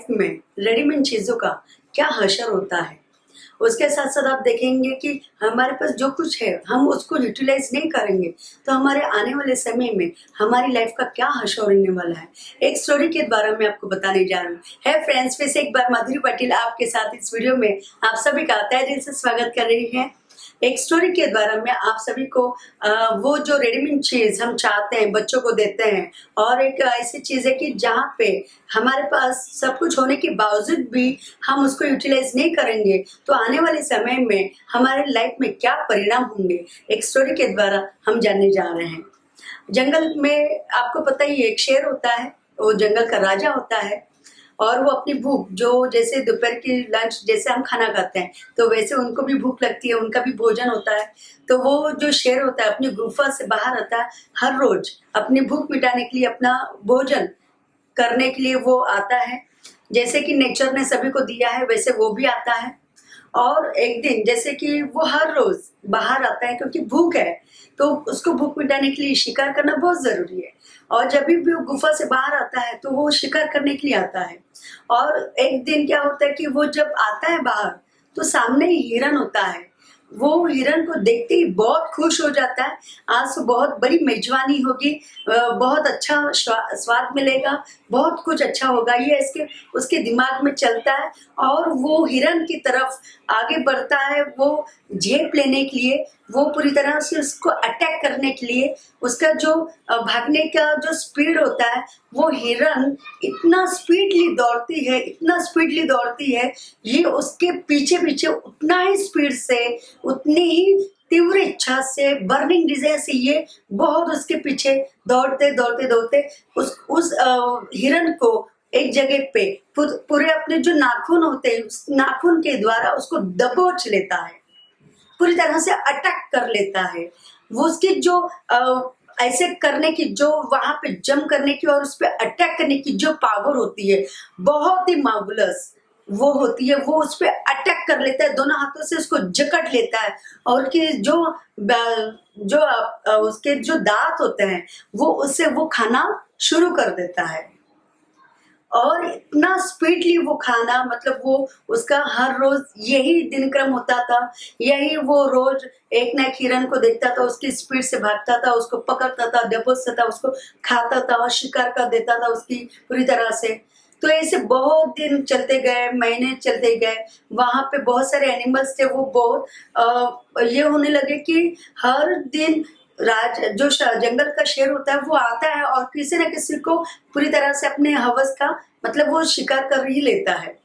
Life में readymade चीज़ों का क्या असर होता है। उसके साथ साथ आप देखेंगे कि हमारे पास जो कुछ है हम उसको यूटिलाइज नहीं करेंगे तो हमारे आने वाले समय में हमारी लाइफ का क्या असर होने वाला है। एक स्टोरी के बारे में आपको बताने जा रही हूँ। है फ्रेंड्स, फिर से एक बार माधुरी पाटिल आपके साथ इस वीडियो में आप सभी का तहे दिल से स्वागत कर रही है। एक स्टोरी के द्वारा मैं आप सभी को वो जो रेडीमेड चीज हम चाहते हैं बच्चों को देते हैं, और एक ऐसी चीज है कि जहाँ पे हमारे पास सब कुछ होने के बावजूद भी हम उसको यूटिलाइज नहीं करेंगे तो आने वाले समय में हमारे लाइफ में क्या परिणाम होंगे, एक स्टोरी के द्वारा हम जानने जा रहे हैं। जंगल में आपको पता ही है, एक शेर होता है, वो जंगल का राजा होता है, और वो अपनी भूख जो जैसे दोपहर की लंच जैसे हम खाना खाते हैं तो वैसे उनको भी भूख लगती है, उनका भी भोजन होता है। तो वो जो शेर होता है अपनी गुफा से बाहर आता है, हर रोज अपनी भूख मिटाने के लिए, अपना भोजन करने के लिए वो आता है। जैसे कि नेचर ने सभी को दिया है वैसे वो भी आता है। और एक दिन जैसे कि वो हर रोज बाहर आता है क्योंकि भूख है, तो उसको भूख मिटाने के लिए शिकार करना बहुत जरूरी है। और जब भी वो गुफा से बाहर आता है तो वो शिकार करने के लिए आता है। और एक दिन क्या होता है कि वो जब आता है बाहर तो सामने ही हिरन होता है। वो हिरन को देखते ही बहुत खुश हो जाता है, आज तो बहुत बड़ी मेजबानी होगी, बहुत अच्छा स्वाद मिलेगा, बहुत कुछ अच्छा होगा, ये इसके उसके दिमाग में चलता है। और वो हिरन की तरफ आगे बढ़ता है, वो झेप लेने के लिए, वो पूरी तरह से उसको अटैक करने के लिए, उसका जो भागने का जो स्पीड होता है, वो हिरन इतना स्पीडली दौड़ती है, इतना स्पीडली दौड़ती है, ये उसके पीछे पीछे उतना ही स्पीड से, उतनी ही तीव्र इच्छा से, बर्निंग डिजायर से ये बहुत उसके पीछे दौड़ते दौड़ते दौड़ते उस हिरन को एक जगह पे पूरे अपने जो नाखून होते हैं उस नाखून के द्वारा उसको दबोच लेता है, पूरी तरह से अटैक कर लेता है। वो उसकी जो ऐसे करने की, जो वहां पे जम करने की और उस पर अटैक करने की जो पावर होती है बहुत ही मार्वलस वो होती है। वो उस पर अटैक कर लेता है, दोनों हाथों से उसको जकड़ लेता है, और कि उसके जो दांत होते हैं वो उससे वो खाना शुरू कर देता है। और इतना स्पीडली वो खाना, मतलब वो उसका हर रोज यही दिनक्रम होता था, यही वो रोज एक ना एक हिरन को देखता था, उसकी स्पीड से भागता था, उसको पकड़ता था, दबोचता था, उसको खाता था और शिकार कर देता था उसकी पूरी तरह से। तो ऐसे बहुत दिन चलते गए, महीने चलते गए, वहां पे बहुत सारे एनिमल्स थे, वो बहुत ये होने लगे कि हर दिन जो जंगल का शेर होता है वो आता है और किसी न किसी को पूरी तरह से अपने हवस का, मतलब वो शिकार कर ही लेता है,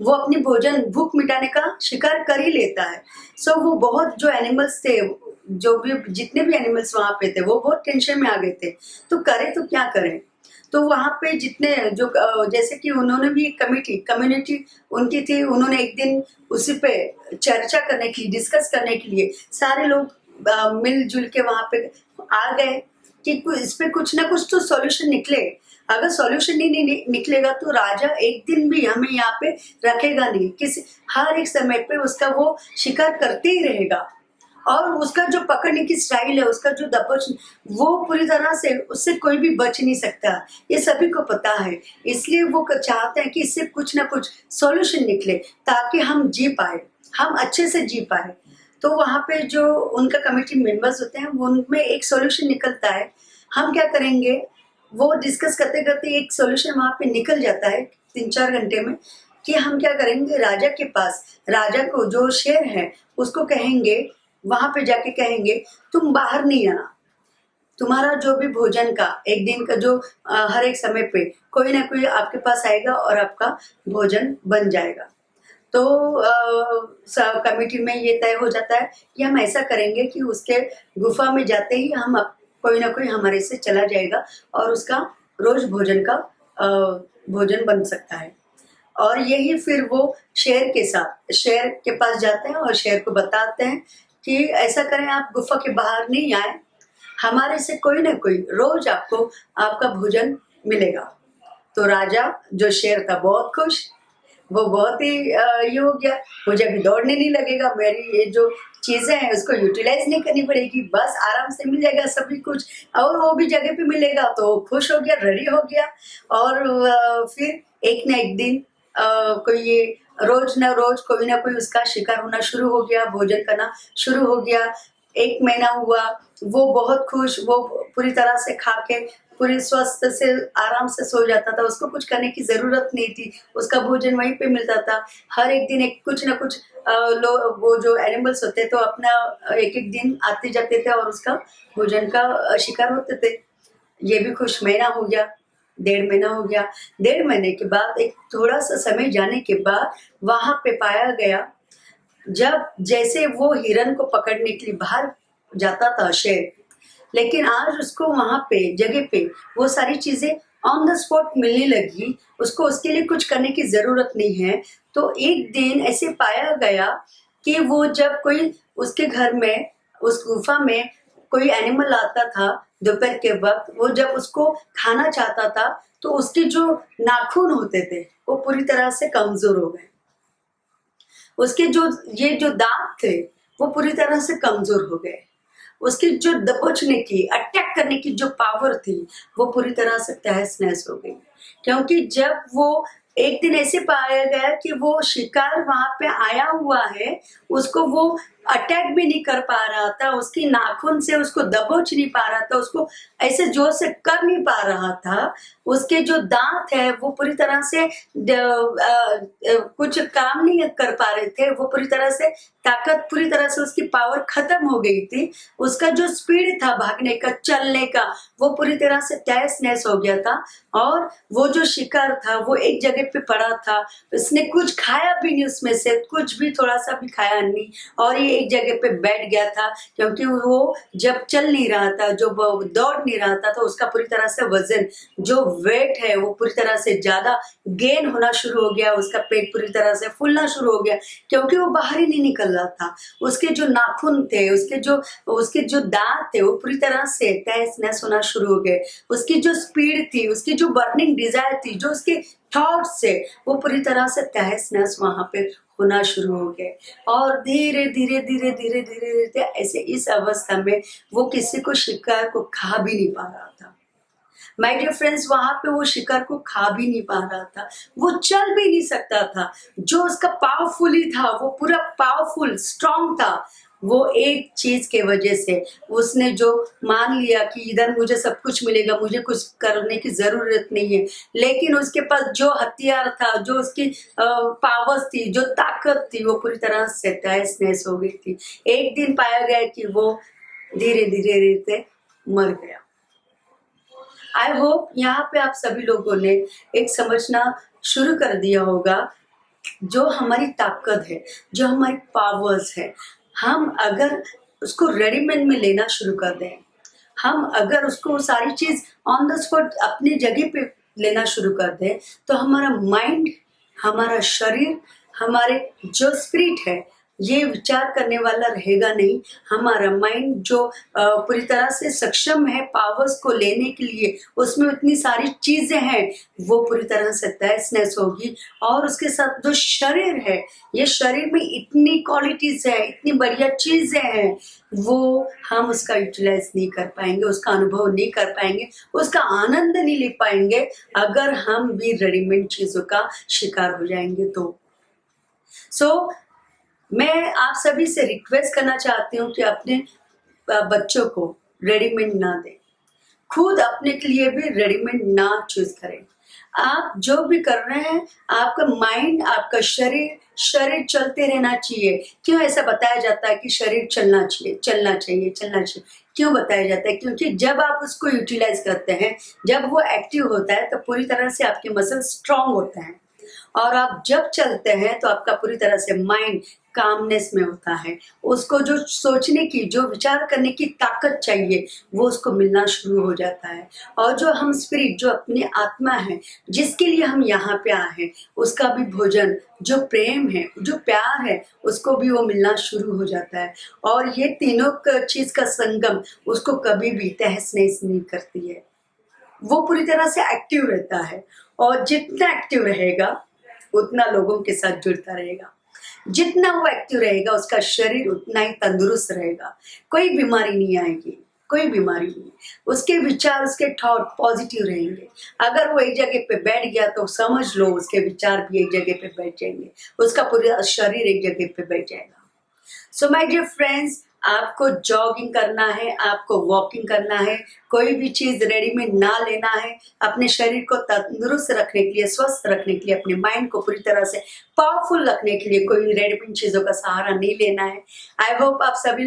वो अपनी भोजन भूख मिटाने का शिकार कर ही लेता है। सो वो बहुत जो एनिमल्स थे, जो भी जितने भी एनिमल्स वहां पे थे वो बहुत टेंशन में आ गए थे, तो करें तो क्या करें। तो वहां पे जितने जो जैसे कि उन्होंने भी कम्युनिटी उनकी थी, उन्होंने एक दिन उसी पे चर्चा करने के लिए, डिस्कस करने के लिए सारे लोग मिलजुल के वहां पे आ गए कि इस पे कुछ ना कुछ तो सॉल्यूशन निकले। अगर सॉल्यूशन नहीं निकलेगा तो राजा एक दिन भी हमें यहाँ पे रखेगा नहीं, किसी हर एक समय पे उसका वो शिकार करते ही रहेगा, और उसका जो पकड़ने की स्टाइल है, उसका जो दबोच, वो पूरी तरह से उससे कोई भी बच नहीं सकता, ये सभी को पता है। इसलिए वो चाहते हैं कि इससे कुछ ना कुछ सॉल्यूशन निकले ताकि हम जी पाए, हम अच्छे से जी पाए। तो वहाँ पे जो उनका कमेटी मेंबर्स होते हैं उनमें एक सॉल्यूशन निकलता है। हम क्या करेंगे, वो डिस्कस करते करते एक सॉल्यूशन वहाँ पे निकल जाता है 3-4 घंटे में, कि हम क्या करेंगे, राजा के पास, राजा को जो शेर है उसको कहेंगे, वहां पे जाके कहेंगे तुम बाहर नहीं आना, तुम्हारा जो भी भोजन का एक दिन का जो हर एक समय पे कोई ना कोई आपके पास आएगा और आपका भोजन बन जाएगा। तो कमेटी में ये तय हो जाता है कि हम ऐसा करेंगे कि उसके गुफा में जाते ही हम कोई ना कोई हमारे से चला जाएगा और उसका रोज भोजन का भोजन बन सकता है। और यही फिर वो शेर के पास जाते हैं और शेर को बताते हैं कि ऐसा करें, आप गुफा के बाहर नहीं आए, हमारे से कोई ना कोई रोज आपको आपका भोजन मिलेगा। तो राजा जो शेर था बहुत खुश, वो बहुत ही ये हो गया, मुझे अभी दौड़ने नहीं लगेगा, मेरी ये जो चीजें हैं उसको यूटिलाइज नहीं करनी पड़ेगी, बस आराम से मिल जाएगा सभी कुछ, और वो भी जगह पे मिलेगा। तो खुश हो गया, रेडी हो गया। और फिर एक ना एक दिन कोई ये रोज ना रोज कोई ना कोई उसका शिकार होना शुरू हो गया, भोजन करना शुरू हो गया। 1 महीना हुआ, वो बहुत खुश, वो पूरी तरह से खा के पूरी स्वस्थ से आराम से सो जाता था, उसको कुछ करने की ज़रूरत नहीं थी, उसका भोजन वहीं पे मिलता था। हर एक दिन एक कुछ ना कुछ वो जो एनिमल्स होते तो अपना एक-एक दिन आते जाते थे और उसका भोजन का शिकार होते थे। ये भी खुश, महीना हो गया, 1.5 महीना हो गया। 1.5 महीने के बाद एक थोड़ा-सा समय जाने के बाद वहाँ पे पाया गया, जब जैसे वो हिरन को पकड़ने के लिए बाहर जाता था शेर, लेकिन आज उसको वहाँ पे जगह पे वो सारी चीज़ें ऑन द स्पॉट मिलने लगी, उसको उसके लिए कुछ करने की ज़रूरत नहीं है। तो एक दिन ऐसे पाया गया कि वो जब कोई उसके घर में, उस गुफ़ा में कोई एनिमल आता था दोपहर के वक़्त, वो जब उसको खाना चाहता था, तो उसके जो नाखून होते थे, वो पूरी तरह से कमज़ोर हो गए। उसके जो दाँत थे, वो पूरी तरह से कमज़ोर हो गए। उसकी जो दबोचने की, अटैक करने की जो पावर थी, वो पूरी तरह से तहस-नहस हो गई। क्योंकि जब वो एक दिन ऐसे पाया गया कि वो शिकार वहाँ पे आया हुआ है, उसको वो अटैक भी नहीं कर पा रहा था, उसकी नाखून से उसको दबोच नहीं पा रहा था, उसको ऐसे ज़ोर से कर नहीं पा रहा था। उसके जो दाँत है, वो पूरी तरह से कुछ काम नहीं कर पा रहे थे, वो पूरी तरह से ताकत पूरी तरह से उसकी पावर खत्म हो गई थी। उसका जो स्पीड था भागने का, चलने का, वो पूरी तरह से तहस-नहस हो गया था और वो जो शिकार था, वो एक जगह पे पड़ा था। उसने कुछ खाया भी नहीं उसमें से, कुछ भी थोड़ा-सा भी खाया नहीं और ये एक जगह पे बैठ गया था, क्योंकि वो जब चल नहीं रहा था, जो वो दौड़ नहीं रहा था, तो उसका पूरी तरह से वज़न, जो वेट है, वो पूरी तरह से ज़्यादा गेन होना शुरू हो गया, उसका पेट पूरी तरह से फूलना शुरू हो गया, क्योंकि वो बाहर ही नहीं निकल रहा था। उसके जो नाखून थे, उसके जो दाँत थे, वो पूरी तरह से तहस-नहस होना शुरू हो गए। उसकी जो स्पीड थी, उसकी जो बर्निंग डिज़ायर थी, जो उसके थॉट्स थे, वो पूरी तरह से तहस-नहस वहाँ पे होना शुरू हो गए और धीरे-धीरे, धीरे-धीरे, धीरे-धीरे ऐसे इस अवस्था में वो किसी को शिकार को खा भी नहीं पा रहा था। माय डियर फ्रेंड्स, वहाँ पे वो शिकार को खा भी नहीं पा रहा था, वो चल भी नहीं सकता था। जो उसका पावरफुली था, वो पूरा पावरफुल, स्ट्रॉन्ग था। वो एक चीज़ के वजह से उसने जो मान लिया कि इधर मुझे सब कुछ मिलेगा, मुझे कुछ करने की ज़रूरत नहीं है। लेकिन उसके पास जो हथियार था, जो उसकी पावर्स थी, जो ताकत थी, वो पूरी तरह से तहस-नहस हो गई थी। एक दिन पाया गया कि वो धीरे-धीरे मर गया। आई होप यहाँ पे आप सभी लोगों ने एक समझना शुरू कर दिया होगा, जो हमारी ताकत है, जो हमारी पावर्स है, हम अगर उसको रेडीमेड में लेना शुरू कर दें, हम अगर उसको सारी चीज़ ऑन द स्पॉट अपनी जगह पे लेना शुरू कर दें, तो हमारा माइंड, हमारा शरीर, हमारे जो स्पिरिट है, ये विचार करने वाला रहेगा नहीं। हमारा माइंड जो पूरी तरह से सक्षम है पावर्स को लेने के लिए, उसमें इतनी सारी चीज़ें हैं, वो पूरी तरह से तहस-नहस होगी और उसके साथ जो शरीर है, ये शरीर में इतनी क्वालिटीज़ है, इतनी बढ़िया चीज़ें हैं, वो हम उसका यूटिलाइज़ नहीं कर पाएँगे, उसका अनुभव नहीं कर पाएँगे, उसका आनंद नहीं ले पाएँगे, अगर हम भी रेडीमेड चीज़ों का शिकार हो जाएँगे तो। मैं आप सभी से रिक्वेस्ट करना चाहती हूँ कि अपने बच्चों को रेडीमेड ना दें। खुद अपने के लिए भी रेडीमेड ना चूज़ करें। आप जो भी कर रहे हैं, आपका माइंड, आपका शरीर चलते रहना चाहिए। क्यों ऐसा बताया जाता है कि शरीर चलना चाहिए, चलना चाहिए, चलना चाहिए? क्यों बताया जाता है? क्योंकि जब आप उसको यूटिलाइज़ करते हैं, जब वो एक्टिव होता है, तो पूरी तरह से आपके मसल स्ट्रॉन्ग होते हैं और आप जब चलते हैं, तो आपका पूरी तरह से माइंड कामनेस में होता है। उसको जो सोचने की, जो विचार करने की ताकत चाहिए, वो उसको मिलना शुरू हो जाता है और जो हम स्पिरिट, जो अपनी आत्मा है, जिसके लिए हम यहाँ पे आए हैं, उसका भी भोजन, जो प्रेम है, जो प्यार है, उसको भी वो मिलना शुरू हो जाता है और ये तीनों चीज़ का संगम उसको कभी भी तहस-नहस नहीं करती है। वो पूरी तरह से एक्टिव रहता है और जितना एक्टिव रहेगा, उतना लोगों के साथ जुड़ता रहेगा। जितना वो एक्टिव रहेगा, उसका शरीर उतना ही तंदुरुस्त रहेगा, कोई बीमारी नहीं आएगी। कोई बीमारी नहीं। उसके विचार, उसके थॉट पॉजिटिव रहेंगे। अगर वो एक जगह पे बैठ गया तो समझ लो उसके विचार भी एक जगह पे बैठ जाएंगे, उसका पूरा शरीर एक जगह पे बैठ जाएगा। सो माय डियर फ्रेंड्स, आपको जॉगिंग करना है, आपको वॉकिंग करना है, कोई भी चीज रेडीमेड ना लेना है। अपने शरीर को तंदुरुस्त रखने के लिए, स्वस्थ रखने के लिए, अपने माइंड को पूरी तरह से पावरफुल रखने के लिए कोई रेडीमेड चीजों का सहारा नहीं लेना है। आई होप आप सभी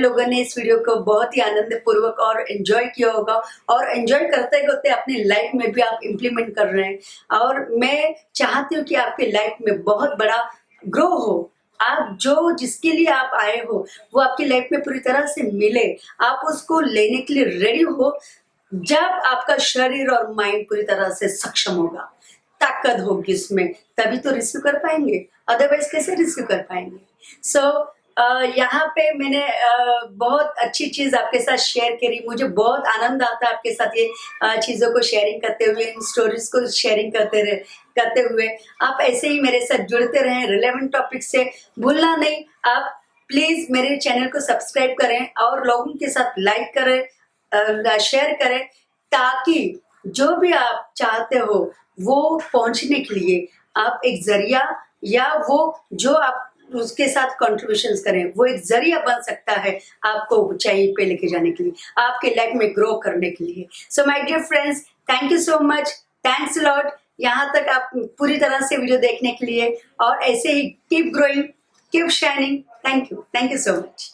लोगों ने इस वीडियो को बहुत ही आनंद पूर्वक और एंजॉय किया होगा, और एंजॉय करते करते अपनी लाइफ में भी आप इम्प्लीमेंट कर रहे हैं। और मैं चाहती हूँ कि आपकी लाइफ में बहुत बड़ा ग्रो हो। आप जो जिसके लिए आप आए हो वो आपकी लाइफ में पूरी तरह से मिले, आप उसको लेने के लिए रेडी हो। जब आपका शरीर और माइंड पूरी तरह से सक्षम होगा, ताकत होगी उसमें, तभी तो रिसीव कर पाएंगे, अदरवाइज कैसे रिसीव कर पाएंगे। सो यहाँ पे मैंने बहुत अच्छी चीज आपके साथ शेयर करी। मुझे बहुत आनंद आता है आपके साथ ये चीजों को शेयरिंग करते हुए, इन स्टोरीज को शेयरिंग करते हुए। आप ऐसे ही मेरे साथ जुड़ते रहें रिलेवेंट टॉपिक से। भूलना नहीं, आप प्लीज मेरे चैनल को सब्सक्राइब करें और लोगों के साथ लाइक करें, शेयर करें, ताकि जो भी आप चाहते हो वो पहुंचने के लिए आप एक जरिया, या वो जो आप उसके साथ कॉन्ट्रीब्यूशंस करें, वो एक जरिया बन सकता है आपको ऊंचाई पे लेके जाने के लिए, आपके लाइफ में ग्रो करने के लिए। So my dear friends, thank you so much, thanks lot यहाँ तक आप पूरी तरह से वीडियो देखने के लिए। और ऐसे ही keep growing, keep shining. Thank you so much.